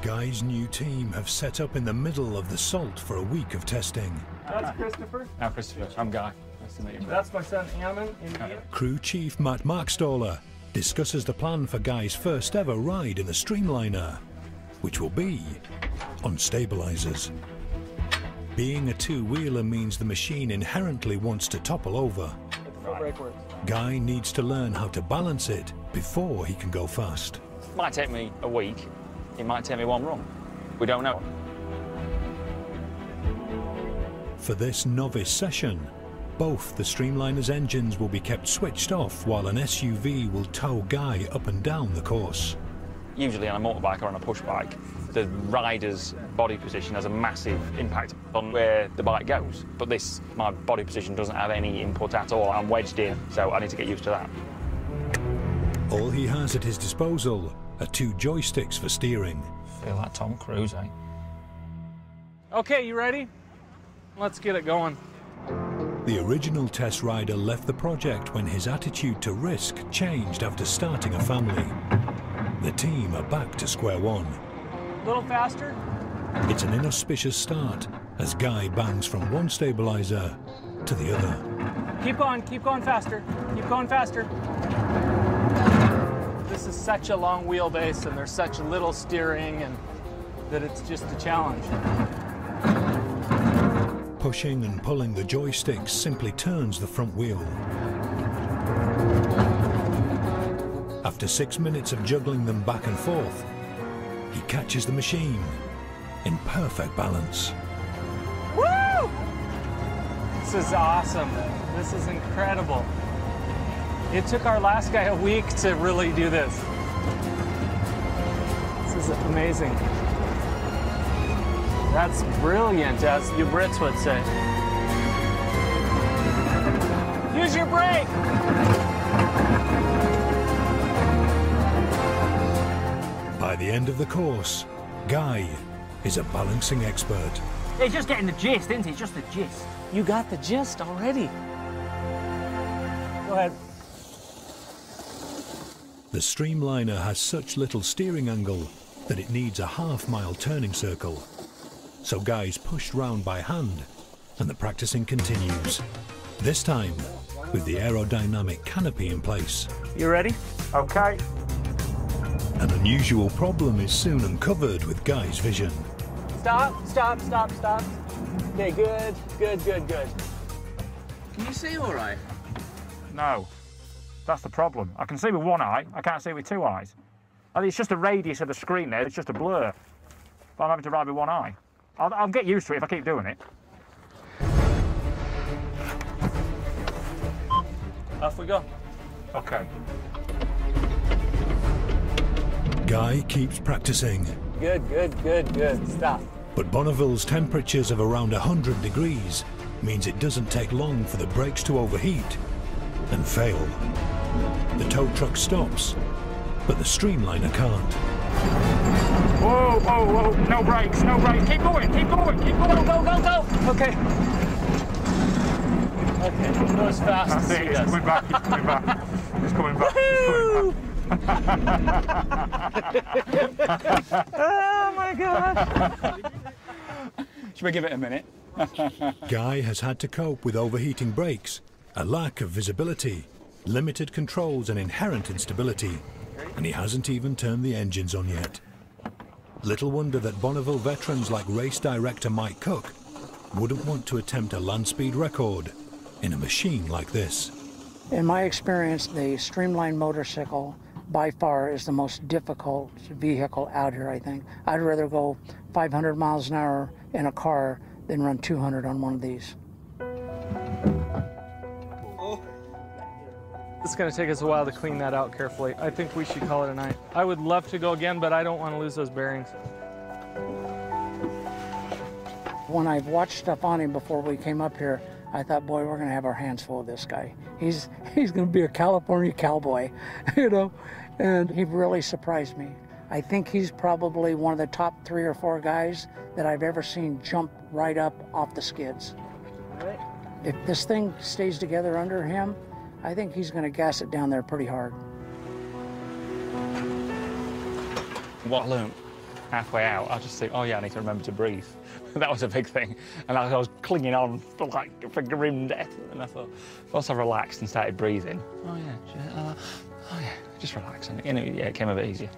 Guy's new team have set up in the middle of the salt for a week of testing. That's Christopher. I'm Christopher. I'm Guy. Nice to meet you. That's my son, Ammon, India. Crew Chief Matt Markstaller discusses the plan for Guy's first ever ride in the Streamliner, which will be on stabilizers. Being a two-wheeler means the machine inherently wants to topple over. Guy needs to learn how to balance it before he can go fast. It might take me a week. It might take me one run. We don't know. For this novice session, both the Streamliner's engines will be kept switched off while an SUV will tow Guy up and down the course. Usually on a motorbike or on a push bike, the rider's body position has a massive impact on where the bike goes. But this, my body position doesn't have any input at all. I'm wedged in, so I need to get used to that. All he has at his disposal are two joysticks for steering. Feel like Tom Cruise, eh? Okay, you ready? Let's get it going. The original test rider left the project when his attitude to risk changed after starting a family. The team are back to square one. A little faster. It's an inauspicious start as Guy bangs from one stabilizer to the other. Keep going faster. Keep going faster. This is such a long wheelbase and there's such little steering and that it's just a challenge. Pushing and pulling the joysticks simply turns the front wheel. After 6 minutes of juggling them back and forth, he catches the machine in perfect balance. Woo! This is awesome. This is incredible. It took our last guy a week to really do this. This is amazing. That's brilliant, as you Brits would say. Use your brake! By the end of the course, Guy is a balancing expert. He's just getting the gist, isn't he? Just the gist. You got the gist already. Go ahead. The Streamliner has such little steering angle that it needs a half-mile turning circle. So Guy's pushed round by hand and the practicing continues. This time with the aerodynamic canopy in place. You ready? Okay. An unusual problem is soon uncovered with Guy's vision. Stop, stop, stop, stop. Okay, good, good, good, good. Can you see all right? No, that's the problem. I can see with one eye, I can't see with two eyes. It's just the radius of the screen there, it's just a blur. But I'm having to ride with one eye. I'll get used to it if I keep doing it. Off we go. Okay. Guy keeps practicing. Good, good, good, good. Stop. But Bonneville's temperatures of around 100 degrees means it doesn't take long for the brakes to overheat and fail. The tow truck stops, but the Streamliner can't. Whoa, whoa, whoa, no brakes, no brakes. Keep going, keep going, keep going. Go, go, go! Okay. Okay, go as fast as he It's does. coming back, it's coming back. It's coming back, it's coming back. Oh my God! Should we give it a minute? Guy has had to cope with overheating brakes, a lack of visibility, limited controls and inherent instability, and he hasn't even turned the engines on yet. Little wonder that Bonneville veterans like race director Mike Cook wouldn't want to attempt a land speed record in a machine like this. In my experience, the Streamline motorcycle by far is the most difficult vehicle out here, I think. I'd rather go 500 miles an hour in a car than run 200 on one of these. It's going to take us a while to clean that out carefully. I think we should call it a night. I would love to go again, but I don't want to lose those bearings. When I've watched stuff on him before we came up here, I thought, boy, we're going to have our hands full of this guy. He's going to be a California cowboy, you know, and he really surprised me. I think he's probably one of the top 3 or 4 guys that I've ever seen jump right up off the skids. If this thing stays together under him, I think he's going to gas it down there pretty hard. What I learned halfway out, I just think, oh yeah, I need to remember to breathe. That was a big thing. And I was clinging on for grim death. And I thought, once I relaxed and started breathing, oh yeah, just relax. And yeah, it came a bit easier.